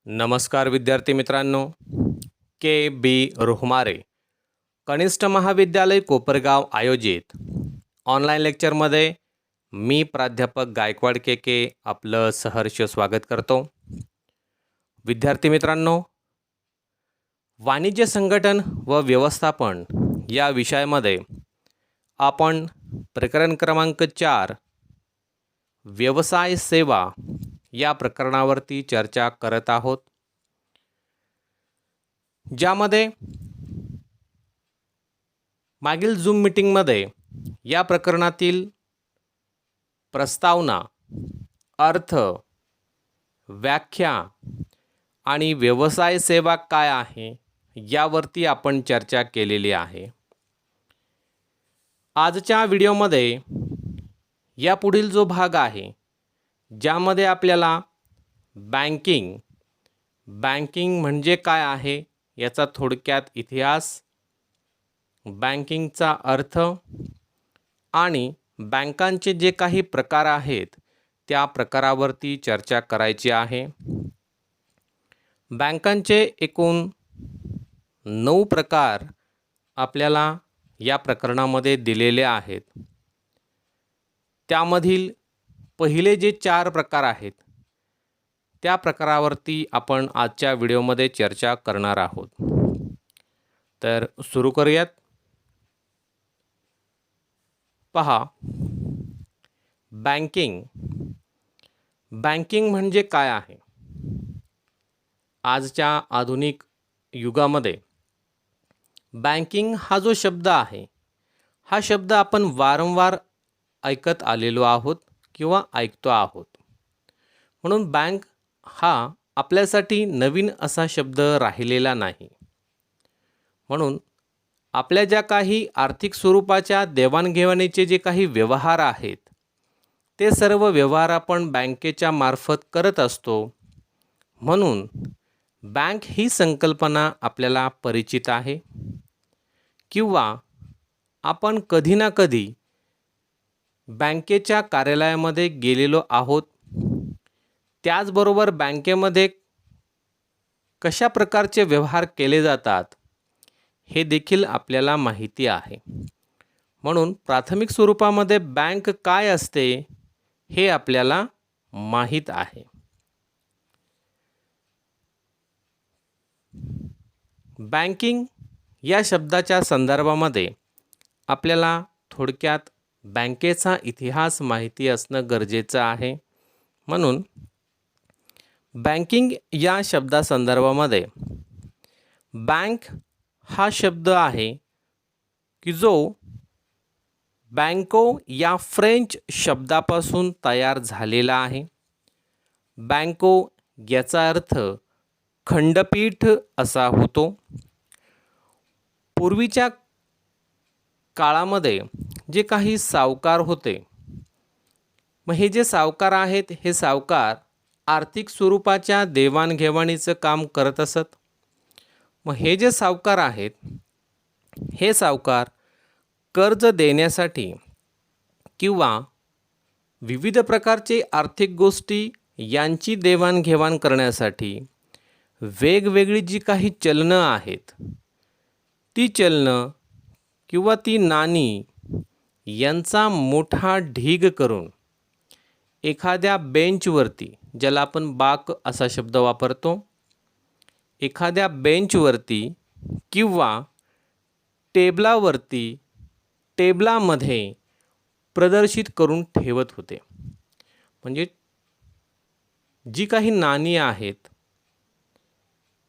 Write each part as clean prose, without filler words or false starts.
नमस्कार विद्यार्थी मित्रांनो, के बी रोहमारे कनिष्ठ महाविद्यालय कोपरगाव आयोजित ऑनलाईन लेक्चरमध्ये मी प्राध्यापक गायकवाड के आपलं सहर्ष स्वागत करतो. विद्यार्थी मित्रांनो, वाणिज्य संघटन व व्यवस्थापन या विषयामध्ये आपण प्रकरण क्रमांक 4 व्यवसाय सेवा या प्रकरणावरती चर्चा करत आहोत, ज्यामध्ये मागील झूम मीटिंगमध्ये या प्रकरणातील प्रस्तावना, अर्थ, व्याख्या आणि व्यवसाय सेवा काय आहे यावरती आपण चर्चा केलेली आहे. आजच्या व्हिडिओमध्ये या पुढील जो भाग आहे, ज्यामध्ये आपल्याला बँकिंग म्हणजे काय आहे याचा थोडक्यात इतिहास, बँकिंगचा अर्थ आणि बँकांचे जे काही प्रकार आहेत त्या प्रकारावरती चर्चा करायची आहे. बँकांचे एकूण 9 प्रकार आपल्याला या प्रकरणामध्ये दिलेले आहेत. त्यामधील पहिले जे 4 प्रकार आहेत त्या प्रकारावरती आपण आजच्या व्हिडिओमध्ये चर्चा करणार आहोत. तर सुरू करूयात. पहा, बँकिंग म्हणजे काय आहे. आजच्या आधुनिक युगामध्ये बँकिंग हा जो शब्द आहे, हा शब्द आपण वारंवार ऐकत आलेलो आहोत किंवा ऐकतो आहोत. म्हणून बँक हा आपल्यासाठी नवीन असा शब्द राहिलेला नाही. म्हणून आपल्या ज्या काही आर्थिक स्वरूपाच्या देवाणघेवाणीचे जे काही व्यवहार आहेत, ते सर्व व्यवहार आपण बँकेच्या मार्फत करत असतो. म्हणून बँक ही संकल्पना आपल्याला परिचित आहे किंवा आपण कधी ना कधी बँकेच्या कार्यालयामध्ये गेलेलो आहोत. त्याचबरोबर बँकेमध्ये कशा प्रकारचे व्यवहार केले जातात हे देखील आपल्याला माहिती आहे. म्हणून प्राथमिक स्वरूपामध्ये बँक काय असते हे आपल्याला माहीत आहे. बँकिंग या शब्दाच्या संदर्भामध्ये आपल्याला थोडक्यात बँकेचा इतिहास माहिती असणं गरजेचं आहे. म्हणून बँकिंग या शब्दासंदर्भामध्ये बँक हा शब्द आहे की जो बँको या फ्रेंच शब्दापासून तयार झालेला आहे. बँको याचा अर्थ खंडपीठ असा होतो. पूर्वीच्या काळामध्ये जे काही सावकार होते, मग हे जे सावकार आहेत, हे सावकार आर्थिक स्वरूपाच्या देवाणघेवाणीचं काम करत असत. मग हे जे सावकार आहेत, हे सावकार कर्ज देण्यासाठी किंवा विविध प्रकारचे आर्थिक गोष्टी यांची देवाणघेवाण करण्यासाठी वेगवेगळी जी काही चलनं आहेत, ती चलनं किंवा ती नाणी यांचा मोठा ढीग करून एखाद्या बेंचवरती, ज्याला आपण बाक असा शब्द वापरतो, एखाद्या बेंचवरती किंवा टेबलामध्ये प्रदर्शित करून ठेवत होते. म्हणजे जी काही नाणी आहेत,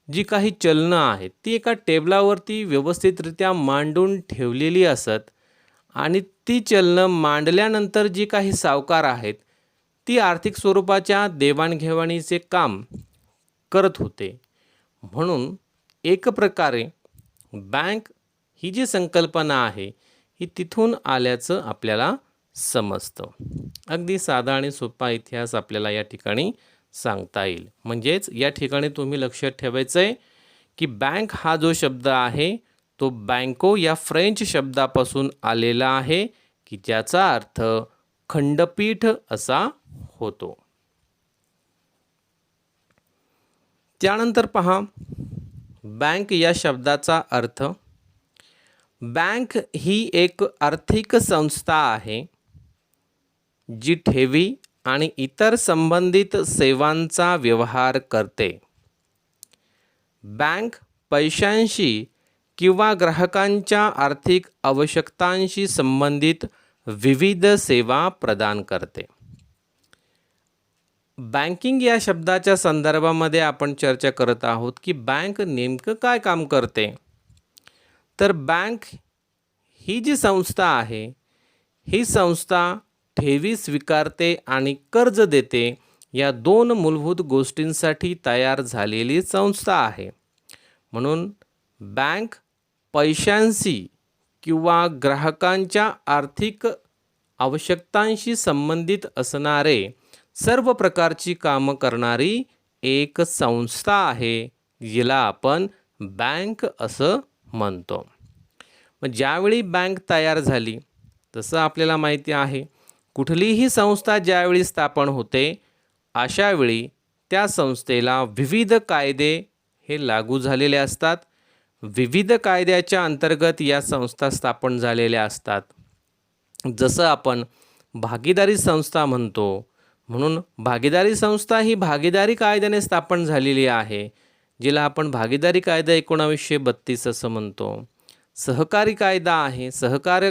जी काही चलनं आहेत, ती एका टेबलावरती व्यवस्थितरित्या मांडून ठेवलेली असत आणि ती चलनं मांडल्यानंतर जी काही सावकार आहेत, ती आर्थिक स्वरूपाच्या देवाणघेवाणीचे काम करत होते. म्हणून एक प्रकारे बँक ही जी संकल्पना आहे, ही तिथून आल्याचं आपल्याला समजतं. अगदी साधा आणि सोपा इतिहास आपल्याला या ठिकाणी सांगता येईल. म्हणजेच या ठिकाणी तुम्ही लक्षात ठेवायचं आहे की बँक हा जो शब्द आहे, तो बँको या फ्रेंच शब्दापासून आलेला आहे की ज्याचा अर्थ खंडपीठ असा होतो. त्यानंतर पहा बँक या शब्दाचा अर्थ. बँक ही एक आर्थिक संस्था आहे जी ठेवी आणि इतर संबंधित सेवांचा व्यवहार करते. बँक पैशांशी किंवा ग्राहकांच्या आर्थिक आवश्यकतांशी संबंधित विविध सेवा प्रदान करते. बँकिंग या शब्दाच्या संदर्भामध्ये आपण चर्चा करत आहोत की बँक नेमकं काय काम करते. तर बँक ही जी संस्था आहे, ही संस्था ठेवी स्वीकारते आणि कर्ज देते या दोन मूलभूत गोष्टींसाठी तयार झालेली संस्था आहे. म्हणून बँक पैशांशी किंवा ग्राहकांच्या आर्थिक आवश्यकतांशी संबंधित असणारे सर्व प्रकारची कामं करणारी एक संस्था आहे, जिला आपण बँक असं म्हणतो. मग ज्यावेळी बँक तयार झाली, तसं आपल्याला माहिती आहे कुठलीही संस्था ज्यावेळी स्थापन होते, अशावेळी त्या संस्थेला विविध कायदे हे लागू झालेले असतात. विविध कायद्याच्या अंतर्गत या संस्था स्थापन झालेल्या असतात. जसं आपण भागीदारी संस्था म्हणतो, म्हणून भागीदारी संस्था ही भागीदारी कायद्याने स्थापन झालेली आहे, जिला आपण भागीदारी कायदा 1932 असं म्हणतो. सहकारी कायदा आहे, सहकार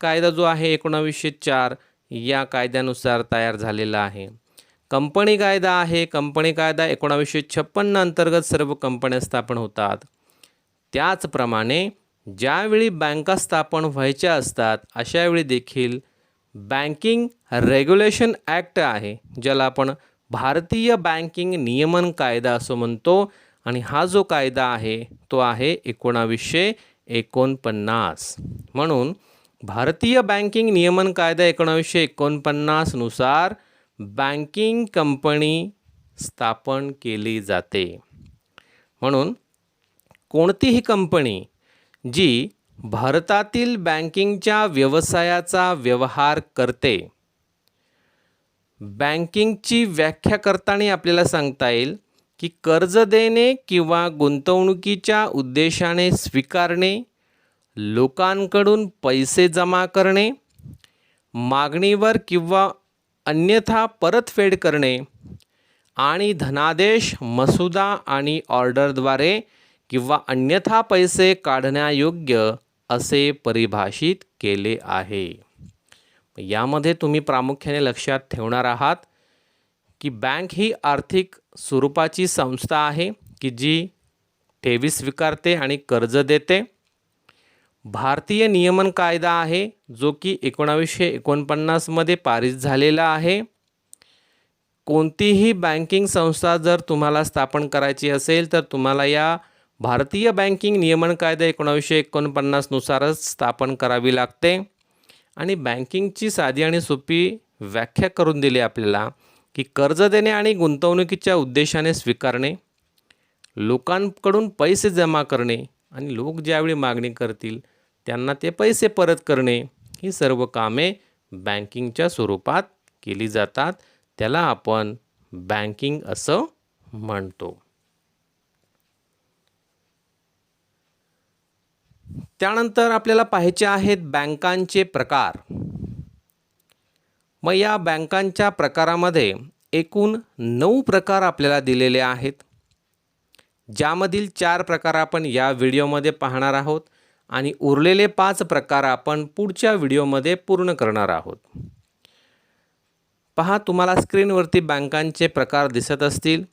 कायदा जो आहे 1904 या कायद्यानुसार तयार झालेला आहे. कंपनी कायदा आहे, कंपनी कायदा 1956 अंतर्गत सर्व कंपन्या स्थापन होतात. त्याचप्रमाणे ज्यावेळी बँका स्थापन व्हायच्या असतात, अशावेळी देखील बँकिंग रेग्युलेशन ॲक्ट आहे, ज्याला आपण भारतीय बँकिंग नियमन कायदा असं म्हणतो. आणि हा जो कायदा आहे तो आहे 1949. म्हणून भारतीय बँकिंग नियमन कायदा 1949 नुसार बँकिंग कंपनी स्थापन केली जाते. म्हणून कोणतीही कंपनी जी भारतातील बँकिंगच्या व्यवसायाचा व्यवहार करते, बँकिंगची व्याख्या करताना आपल्याला सांगता येईल की कर्ज देणे किंवा गुंतवणुकीच्या उद्देशाने स्वीकारणे, लोकांकडून पैसे जमा करणे, मागणीवर किंवा अन्यथा परतफेड करणे आणि धनादेश, मसुदा आणि ऑर्डरद्वारे किंवा अन्यथा पैसे काढण्यायोग्य असे परिभाषित केले आहे. यामध्ये तुम्ही प्रामुख्याने लक्षात ठेवणार आहात की बँक ही आर्थिक स्वरूपाची संस्था आहे की जी ठेवी स्वीकारते आणि कर्ज देते. भारतीय नियमन कायदा आहे जो की 1949 मध्ये पारित झालेला आहे. कोणतीही बँकिंग संस्था जर तुम्हाला स्थापन करायची असेल तर तुम्हाला या भारतीय बँकिंग नियमन कायदा 1949 नुसारच स्थापन करावी लागते. आणि बँकिंगची साधी आणि सोपी व्याख्या करून दिली आपल्याला की कर्ज देणे आणि गुंतवणुकीच्या उद्देशाने स्वीकारणे, लोकांकडून पैसे जमा करणे आणि लोक ज्यावेळी मागणी करतील त्यांना ते पैसे परत करणे, ही सर्व कामे बँकिंगच्या स्वरूपात केली जातात. त्याला आपण बँकिंग असं म्हणतो. त्यानंतर आपल्याला पाहायचे आहेत बँकांचे प्रकार. मग या बँकांच्या प्रकारामध्ये एकूण 9 प्रकार आपल्याला दिलेले आहेत, ज्यामधील 4 प्रकार आपण या व्हिडिओमध्ये पाहणार आहोत आणि उरलेले 5 प्रकार आपण पुढच्या व्हिडिओमध्ये पूर्ण करणार आहोत. पहा, तुम्हाला स्क्रीनवरती बँकांचे प्रकार दिसत असतील,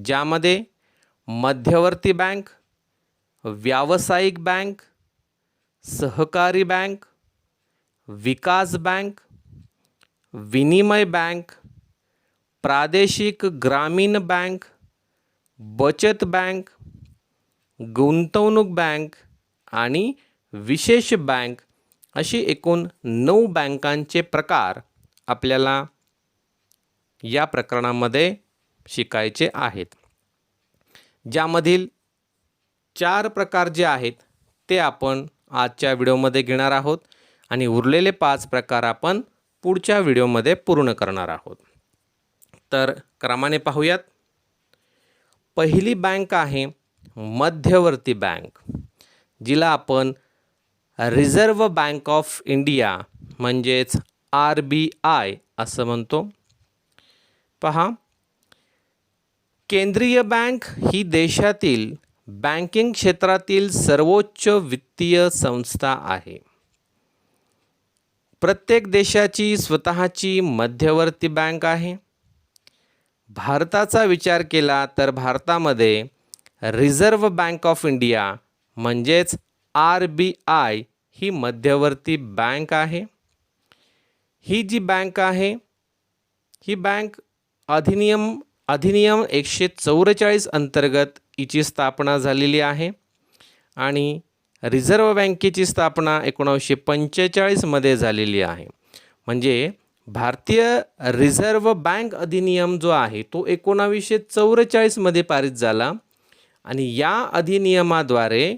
ज्यामध्ये मध्यवर्ती बँक, व्यावसायिक बँक, सहकारी बँक, विकास बँक, विनिमय बँक, प्रादेशिक ग्रामीण बँक, बचत बँक, गुंतवणूक बँक आणि विशेष बँक अशी एकूण 9 बँकांचे प्रकार आपल्याला या प्रकरणामध्ये शिकायचे आहेत, ज्यामधील 4 प्रकार जे आहेत ते आपण आजच्या व्हिडिओमध्ये घेणार आहोत आणि उरलेले 5 प्रकार आपण पुढच्या व्हिडिओमध्ये पूर्ण करणार आहोत. तर क्रमाने पाहूयात. पहिली बँक आहे मध्यवर्ती बँक, जिला आपण रिझर्व्ह बँक ऑफ इंडिया म्हणजेच RBI असं म्हणतो. पहा, केंद्रीय बँक ही देशातील बँकिंग क्षेत्रातील सर्वोच्च वित्तीय संस्था आहे. प्रत्येक देशाची स्वतःची मध्यवर्ती बँक आहे. भारताचा विचार केला तर भारतामध्ये रिझर्व्ह बँक ऑफ इंडिया म्हणजेच RBI ही मध्यवर्ती बँक आहे. ही जी बँक आहे, ही बँक अधिनियम 144 अंतर्गत हिची स्थापना झालेली आहे आणि रिझर्व्ह बँकेची स्थापना 1945 मध्ये झालेली आहे. म्हणजे भारतीय रिझर्व्ह बँक अधिनियम जो आहे तो 1944 मध्ये पारित झाला आणि या अधिनियमाद्वारे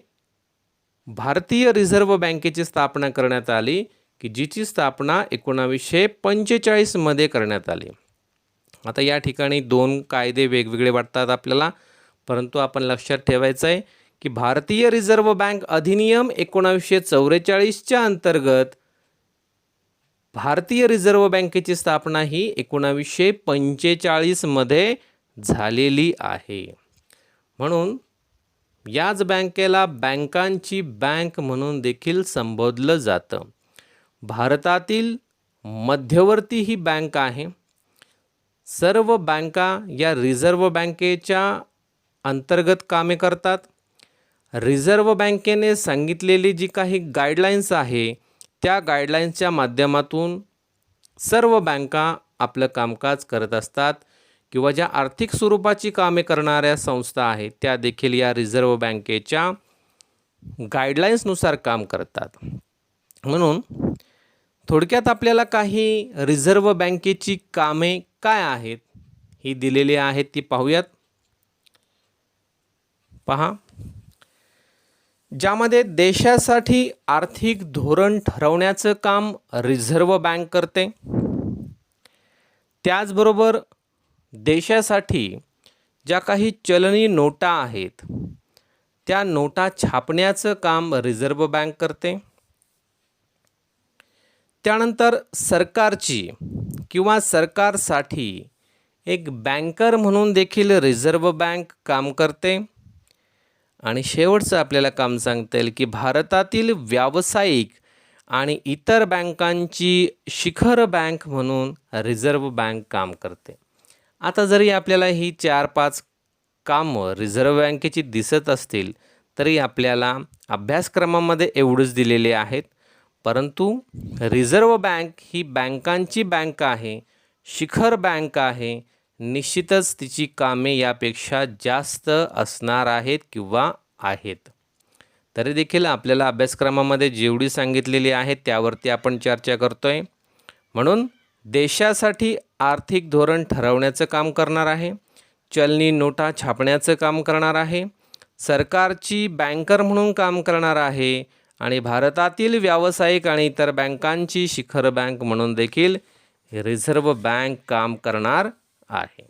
भारतीय रिझर्व्ह बँकेची स्थापना करण्यात आली, की जिची स्थापना 1945 मध्ये करण्यात आली. आता या ठिकाणी दोन कायदे वेगवेगळे वाटतात आपल्याला, परंतु आपण लक्षात ठेवायचं आहे की भारतीय रिझर्व्ह बँक अधिनियम 1944च्या अंतर्गत भारतीय रिझर्व्ह बँकेची स्थापना ही 1945 मध्ये झालेली आहे. म्हणून याच बँकेला बँकांची बँक म्हणून देखील संबोधलं जातं. भारतातील मध्यवर्ती ही बँक आहे. सर्व बँका या रिझर्व्ह बँकेच्या अंतर्गत कामे करतात. रिझर्व्ह बँकेने सांगितलेली जी काही गाईडलाईन्स आहे त्या गाईडलाईन्सच्या माध्यमातून सर्व बँका आपलं कामकाज करत असतात किंवा ज्या आर्थिक स्वरूपाची कामे करणाऱ्या संस्था आहेत त्या देखील या रिझर्व्ह बँकेच्या गाईडलाईन्सनुसार काम करतात. म्हणून थोडक्यात आपल्याला काही रिझर्व्ह बँकेची कामे काय आहेत ही दिलेली आहेत ती पाहूयात. पहा, ज्यामध्ये देशासाठी आर्थिक धोरण ठरवण्याचं काम रिझर्व्ह बँक करते. त्याचबरोबर देशासाठी ज्या काही चलनी नोटा आहेत त्या नोटा छापण्याचं काम रिझर्व्ह बँक करते. त्यानंतर सरकारची किंवा सरकारसाठी एक बँकर म्हणून देखील रिझर्व्ह बँक काम करते. आणि शेवटचं आपल्याला काम सांगता येईल की भारतातील व्यावसायिक आणि इतर बँकांची शिखर बँक म्हणून रिझर्व्ह बँक काम करते. आता जरी आपल्याला ही 4-5 कामं रिझर्व्ह बँकेची दिसत असतील तरी आपल्याला अभ्यासक्रमामध्ये एवढंच दिलेले आहेत. परंतु रिझर्व्ह बँक ही बँकांची बँक आहे, शिखर बँक आहे. निश्चितच तिची कामे यापेक्षा जास्त असणार आहेत किंवा आहेत. तरी देखील आपल्याला अभ्यासक्रमामध्ये जेवढी सांगितलेली आहे त्यावरती आपण चर्चा करतोय. म्हणून देशासाठी आर्थिक धोरण ठरवण्याचं काम करणार आहे, चलनी नोटा छापण्याचं काम करणार आहे, सरकारची बँकर म्हणून काम करणार आहे आणि भारतातील व्यावसायिक आणि इतर बँकांची शिखर बँक म्हणून देखील रिझर्व्ह बँक काम करणार आहे.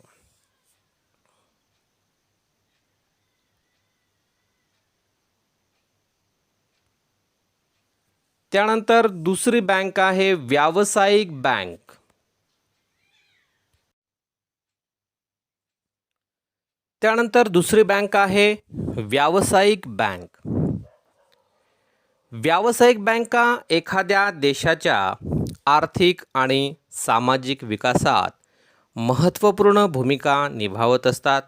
त्यानंतर दुसरी बँक आहे व्यावसायिक बँक. त्यानंतर दुसरी बँक आहे व्यावसायिक बँक. व्यावसायिक बँका एखाद्या देशाच्या आर्थिक आणि सामाजिक विकासात महत्त्वपूर्ण भूमिका निभावत असतात.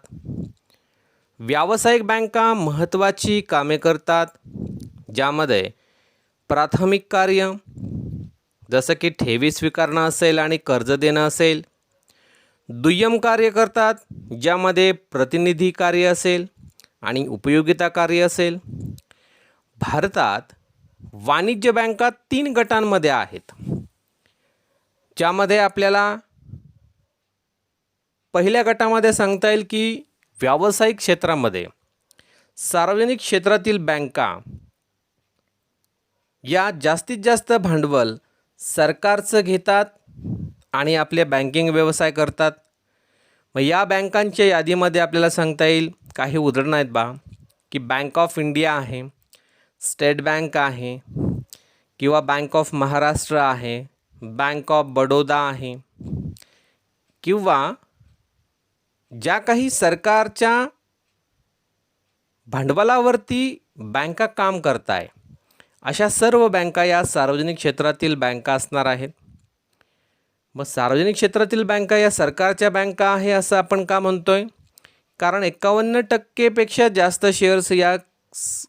व्यावसायिक बँका महत्त्वाची कामे करतात, ज्यामध्ये प्राथमिक कार्य जसं की ठेवी स्वीकारणं असेल आणि कर्ज देणं असेल. दुय्यम कार्य करतात, ज्यामध्ये प्रतिनिधी कार्य असेल आणि उपयोगिता कार्य असेल. भारतात वाणिज्य बँका 3 गटांमध्ये आहेत, ज्यामध्ये आपल्याला पहिल्या गटामध्ये सांगता येईल की व्यावसायिक क्षेत्रामध्ये सार्वजनिक क्षेत्रातील बँका या जास्तीत जास्त भांडवल सरकारचं घेतात आणि आपले बँकिंग व्यवसाय करतात. मग या बँकांच्या यादीमध्ये आपल्याला सांगता येईल काही उदाहरणं आहेत बा, की बँक ऑफ इंडिया आहे, स्टेट बँक आहे किंवा बँक ऑफ महाराष्ट्र आहे, बँक ऑफ बडोदा आहे किंवा ज्या काही सरकारच्या भांडवलावरती बँका काम करत आहे अशा सर्व बँका या सार्वजनिक क्षेत्रातील बँका असणार आहेत. मग सार्वजनिक क्षेत्रातील बँका या सरकारच्या बँका आहे असं आपण का म्हणतोय? कारण 51% जास्त शेअर्स या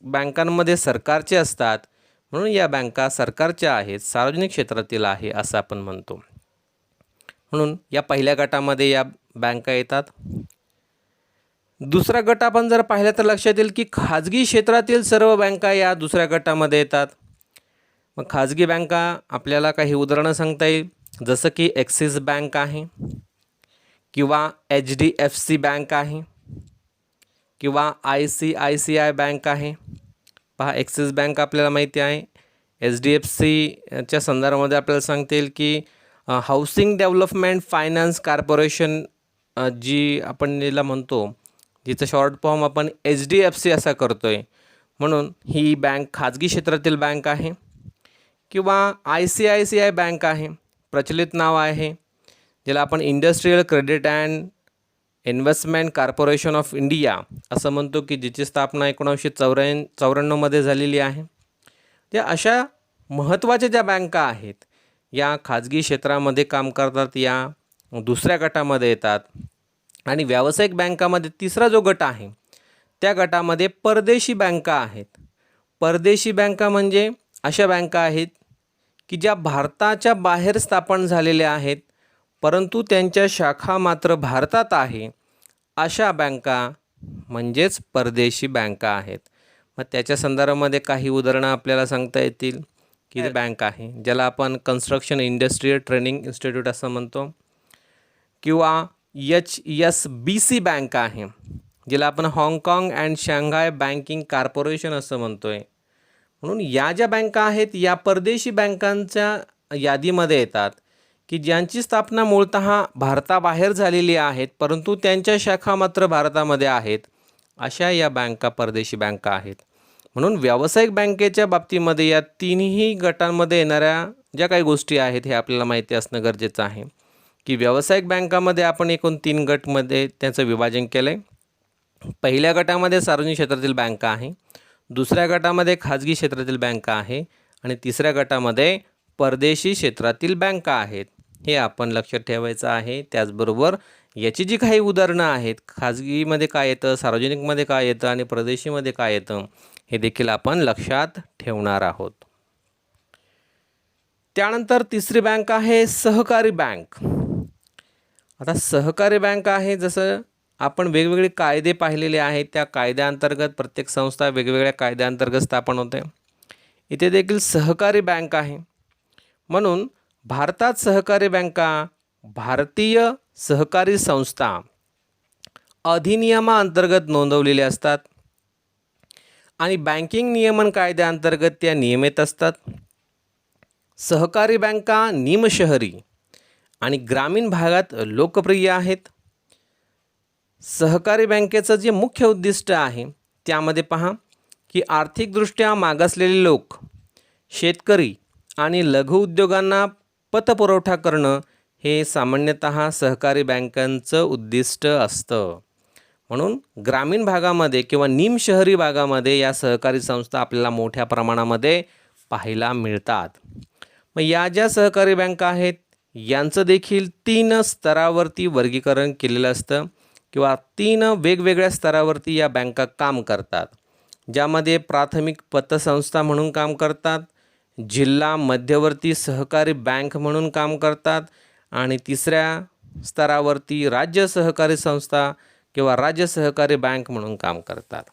बँकांमध्ये सरकारचे असतात, म्हणून या बँका सरकारच्या आहेत, सार्वजनिक क्षेत्रातील आहे असं आपण म्हणतो. म्हणून या पहिल्या गटामध्ये या बँका येतात. दुसरा गट आपण जर पाहिलं तर लक्षात येईल की खाजगी क्षेत्रातील सर्व बँका या दुसऱ्या गटामध्ये येतात. मग खाजगी बँका आपल्याला काही उदाहरणं सांगता येईल, जसं की ॲक्सिस बँक आहे किंवा HDFC बँक आहे किंवा ICICI बँक आहे. पहा, ॲक्सिस बँक आपल्याला माहिती आहे. HDFCच्या संदर्भामध्ये आपल्याला सांगता येईल की हाऊसिंग डेव्हलपमेंट फायनान्स कॉर्पोरेशन जी आपण याला म्हणतो, जिचं शॉर्ट फॉर्म आपण HDFC असा करतो आहे, म्हणून ही बँक खाजगी क्षेत्रातील बँक आहे. किंवा ICICI बँक आहे, प्रचलित नाव आहे, ज्याला आपण industrial credit and investment corporation of India असं म्हणतो, की जिची स्थापना 1994मध्ये झालेली आहे. त्या अशा महत्त्वाच्या ज्या बँका आहेत या खाजगी क्षेत्रामध्ये काम करतात, या दुसऱ्या गटामध्ये येतात. आणि व्यावसायिक बँकामध्ये तिसरा जो गट आहे त्या गटामध्ये परदेशी बँका आहेत. परदेशी बँका म्हणजे अशा बँका आहेत की ज्या भारताच्या बाहेर स्थापन झालेल्या आहेत, परंतु त्यांच्या शाखा मात्र भारतात आहे, अशा बँका म्हणजेच परदेशी बँका आहेत. मग त्याच्या संदर्भामध्ये काही उदाहरणं आपल्याला सांगता येतील की बँक आहे ज्याला आपण कन्स्ट्रक्शन इंडस्ट्रियल ट्रेनिंग इन्स्टिट्यूट असं म्हणतो, किंवा HSBC बँक आहे ज्याला आपण हाँगकाँग अँड शांघाय बँकिंग कॉर्पोरेशन असं म्हणतो आहे. म्हणून या ज्या बँका आहेत या परदेशी बँकांच्या यादीमध्ये येतात की ज्यांची स्थापना मूळतः भारताबाहेर झालेली आहेत, परंतु त्यांच्या शाखा मात्र भारतामध्ये आहेत, अशा या बँका परदेशी बँका आहेत. म्हणून व्यावसायिक बँकेच्या बाबतीमध्ये या तिन्ही गटांमध्ये येणाऱ्या ज्या काही गोष्टी आहेत हे आपल्याला माहिती असणं गरजेचं आहे. की व्यावसायिक बँकामध्ये आपण एकूण 3 गटमध्ये त्याचं विभाजन केलं आहे. पहिल्या गटामध्ये सार्वजनिक क्षेत्रातील बँका आहे, दुसऱ्या गटामध्ये खाजगी क्षेत्रातील बँका आहे आणि तिसऱ्या गटामध्ये परदेशी क्षेत्रातील बँका आहेत. हे आपण लक्षात ठेवायचं आहे. त्याचबरोबर याची जी काही उदाहरणं आहेत, खाजगीमध्ये काय येतं, सार्वजनिकमध्ये काय येतं आणि परदेशीमध्ये काय येतं, हे देखील आपण लक्षात ठेवणार आहोत. त्यानंतर तिसरी बँक आहे सहकारी बँक. आता सहकारी बँक आहे, जसं आपण वेगवेगळे कायदे पाहिलेले आहेत, त्या कायद्याअंतर्गत प्रत्येक संस्था वेगवेगळ्या कायद्याअंतर्गत स्थापन होते. इथे देखील सहकारी बँक आहे. म्हणून भारतात सहकारी बँका भारतीय सहकारी संस्था अधिनियमाअंतर्गत नोंदवलेल्या असतात आणि बँकिंग नियमन कायद्याअंतर्गत त्या नियमित असतात. सहकारी बँका निमशहरी आणि ग्रामीण भागात लोकप्रिय आहेत. सहकारी बँकेचं जे मुख्य उद्दिष्ट आहे त्यामध्ये पहा की आर्थिकदृष्ट्या मागासलेले लोक, शेतकरी आणि लघु उद्योगांना पतपुरवठा करणं हे सामान्यतः सहकारी बँकांचं उद्दिष्ट असतं. म्हणून ग्रामीण भागामध्ये किंवा निमशहरी भागामध्ये या सहकारी संस्था आपल्याला मोठ्या प्रमाणामध्ये पाहायला मिळतात. मग या ज्या सहकारी बँका आहेत यांचं देखील 3 स्तरावरती वर्गीकरण केलेलं असतं किंवा 3 वेगवेगळ्या स्तरावरती या बँका काम करतात, ज्यामध्ये प्राथमिक पतसंस्था म्हणून काम करतात, जिल्हा मध्यवर्ती सहकारी बँक म्हणून काम करतात आणि तिसऱ्या स्तरावरती राज्य सहकारी संस्था किंवा राज्य सहकारी बँक म्हणून काम करतात.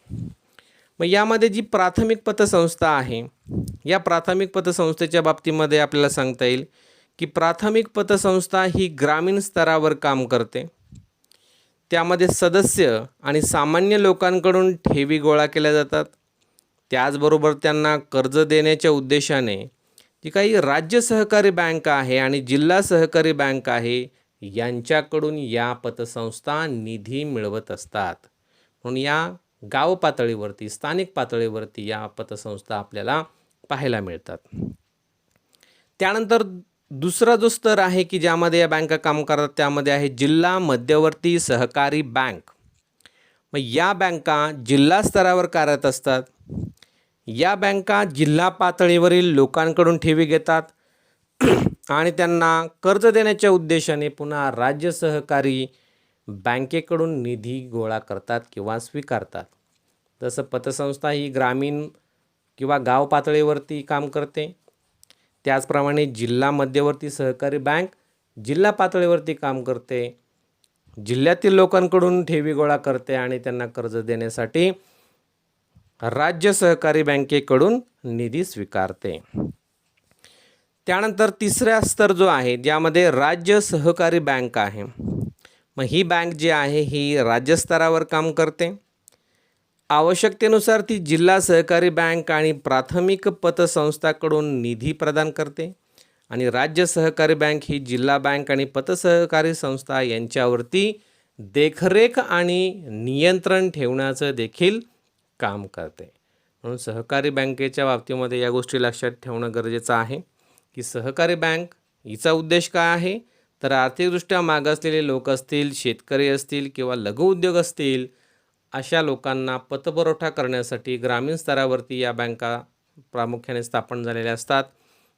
मग यामध्ये जी प्राथमिक पतसंस्था आहे, या प्राथमिक पतसंस्थेच्या बाबतीमध्ये आपल्याला सांगता येईल की प्राथमिक पतसंस्था ही ग्रामीण स्तरावर काम करते. त्यामध्ये सदस्य आणि सामान्य लोकांकडून ठेवी गोळा केल्या जातात. त्याचबरोबर त्यांना कर्ज देण्याच्या उद्देशाने जी काही राज्य सहकारी बँक आहे आणि जिल्हा सहकारी बँक आहे यांच्याकडून या पतसंस्था निधी मिळवत असतात. म्हणून या गाव पातळीवरती, स्थानिक पातळीवरती या पतसंस्था आपल्याला पाहायला मिळतात. त्यानंतर दुसरा जो स्तर आहे की ज्यामध्ये या बँका काम करतात त्यामध्ये आहे जिल्हा मध्यवर्ती सहकारी बँक. मग या बँका जिल्हा स्तरावर कार्यरत असतात. या बँका जिल्हा पातळीवरील लोकांकडून ठेवी घेतात आणि त्यांना कर्ज देण्याच्या उद्देशाने पुन्हा राज्य सहकारी बँकेकडून निधी गोळा करतात किंवा स्वीकारतात. जसं पतसंस्था ही ग्रामीण किंवा गाव पातळीवरती काम करते, त्याचप्रमाणे जिल्हा मध्यवर्ती सहकारी बँक जिल्हा पातळीवरती काम करते, जिल्ह्यातील लोकांकडून ठेवी गोळा करते आणि त्यांना कर्ज देण्यासाठी राज्य सहकारी बँकेकडून निधी स्वीकारते. त्यानंतर तिसरा स्तर जो आहे ज्यामध्ये राज्य सहकारी बँक आहे. मग ही बँक जी आहे ही राज्यस्तरावर काम करते. आवश्यकतेनुसार ती जिल्हा सहकारी बँक आणि प्राथमिक पतसंस्थाकडून निधी प्रदान करते आणि राज्य सहकारी बँक ही जिल्हा बँक आणि पतसहकारी संस्था यांच्यावरती देखरेख आणि नियंत्रण ठेवण्याचं देखील काम करते. म्हणून सहकारी बँकेच्या बाबतीमध्ये या गोष्टी लक्षात ठेवणं गरजेचं आहे की सहकारी बँक हिचा उद्देश काय आहे, तर आर्थिकदृष्ट्या मागासलेले लोक असतील, शेतकरी असतील किंवा लघुउद्योग असतील, अशा लोकांना पतपुरवठा करण्यासाठी ग्रामीण स्तरावरती या बँका प्रामुख्याने स्थापन झालेल्या असतात.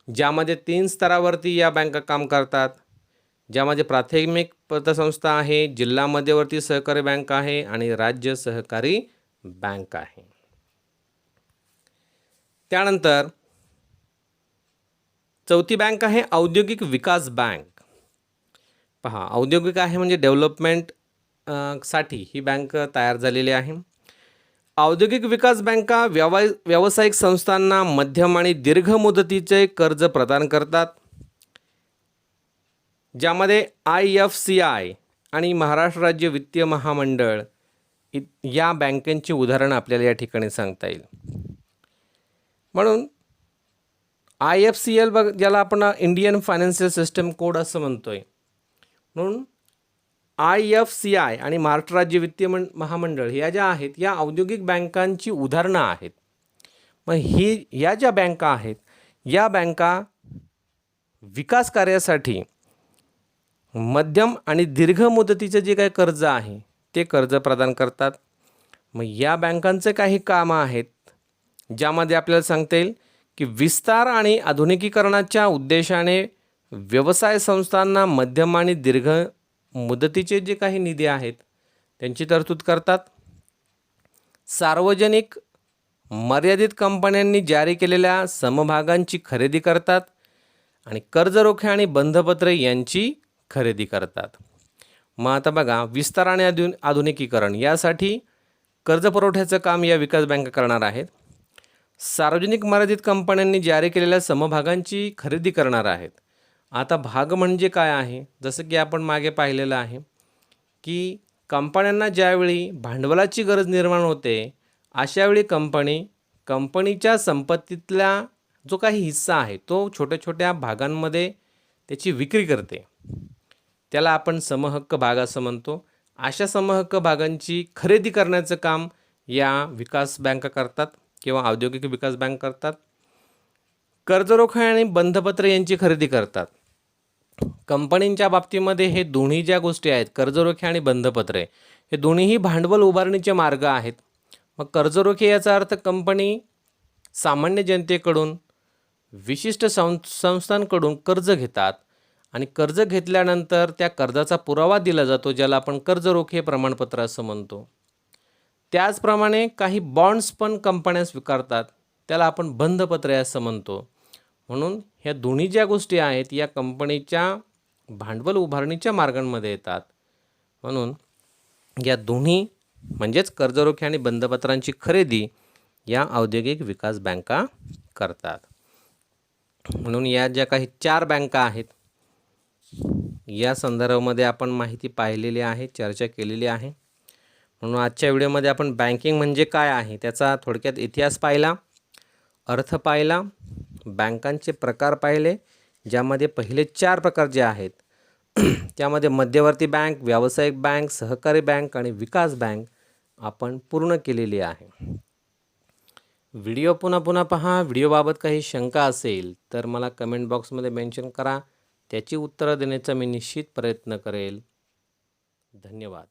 ज्यामध्ये 3 स्तरावरती या बँका काम करतात, ज्यामध्ये प्राथमिक पतसंस्था आहे, जिल्हा मध्यवर्ती सहकारी बँक आहे आणि राज्य सहकारी बँक आहे. त्यानंतर चौथी बँक आहे औद्योगिक विकास बँक. पहा, औद्योगिक आहे म्हणजे डेव्हलपमेंट साठी ही बँक तयार झालेली आहे. औद्योगिक विकास बँका व्यावसायिक संस्थांना मध्यम आणि दीर्घ मुदतीचे कर्ज प्रदान करतात, ज्यामध्ये IFCI आणि महाराष्ट्र राज्य वित्तीय महामंडळ या बँकेची उदाहरण आपल्याला या ठिकाणी सांगता येईल. म्हणून IFCL ज्याला आपण इंडियन फायनान्शियल सिस्टम कोड असं म्हणतोय, म्हणून IFCI आणि महाराष्ट्र राज्य वित्तीय महामंडळ या ज्या आहेत या औद्योगिक बँकांची उदाहरणं आहेत. मग या ज्या बँका आहेत या बँका विकास कार्यासाठी मध्यम आणि दीर्घ मुदतीचे जे काही कर्ज आहे ते कर्ज प्रदान करतात. मग या बँकांचे काही कामं आहेत ज्यामध्ये आपल्याला सांगता येईल की विस्तार आणि आधुनिकीकरणाच्या उद्देशाने व्यवसाय संस्थांना मध्यम आणि दीर्घ मुदतीचे जे काही निधी आहेत त्यांची तरतूद करतात. सार्वजनिक मर्यादित कंपन्यांनी जारी केलेल्या समभागांची खरेदी करतात आणि कर्जरोखे आणि बंधपत्रे यांची खरेदी करतात. मग आता बघा, विस्तार आणि आधुनिकीकरण यासाठी कर्जपुरवठ्याचं काम या विकास बँका करणार आहेत. सार्वजनिक मर्यादित कंपन्यांनी जारी केलेल्या समभागांची खरेदी करणार आहेत. आता भाग म्हणजे काय आहे, जसं की आपण मागे पाहिलेलं आहे की कंपन्यांना ज्यावेळी भांडवलाची गरज निर्माण होते अशावेळी कंपनीच्या संपत्तीतला जो काही हिस्सा आहे तो छोट्या छोट्या भागांमध्ये त्याची विक्री करते, त्याला आपण समहक्क भाग असं म्हणतो. अशा समहक्क भागांची खरेदी करण्याचं काम या विकास बँका करतात किंवा औद्योगिक विकास बँक करतात. कर्जरोखे आणि बंधपत्रे यांची खरेदी करतात. कंपनींच्या बाबतीमध्ये हे दोन्ही ज्या गोष्टी आहेत, कर्जरोखे आणि बंधपत्रे, हे दोन्हीही भांडवल उभारणीचे मार्ग आहेत. मग कर्जरोखे याचा अर्थ कंपनी सामान्य जनतेकडून विशिष्ट संस्थांकडून कर्ज घेतात आणि कर्ज घेतल्यानंतर त्या कर्जाचा पुरावा दिला जातो, ज्याला आपण कर्जरोखे प्रमाणपत्र असं म्हणतो. त्याचप्रमाणे काही बॉन्ड्स पण कंपन्या स्वीकारतात, त्याला आपण बंधपत्रे असं म्हणतो. म्हणून ह्या दोन्ही ज्या गोष्टी आहेत या कंपनीच्या भांडवल उभारणीच्या मार्गांमध्ये येतात. म्हणून या दोन्ही म्हणजेच कर्जरोखे आणि बंधपत्रांची खरेदी या औद्योगिक विकास बँका करतात. म्हणून या ज्या काही 4 बँका आहेत या संदर्भामध्ये आपण माहिती पाहिलेली आहे, चर्चा केलेली आहे. म्हणून आजच्या व्हिडिओमध्ये आपण बँकिंग म्हणजे काय आहे त्याचा थोडक्यात इतिहास पाहिला, अर्थ पाहिला, बँकांचे प्रकार पाहिले, ज्यामध्ये पहिले 4 प्रकार जे आहेत त्यामध्ये मध्यवर्ती बँक, व्यावसायिक बँक, सहकारी बँक आणि विकास बँक आपण पूर्ण केलेली आहे. व्हिडिओ पुन्हा पुन्हा पहा. व्हिडिओबाबत काही शंका असेल तर मला कमेंट बॉक्समध्ये मेन्शन करा. त्याची उत्तरं देण्याचा मी निश्चित प्रयत्न करेल. धन्यवाद.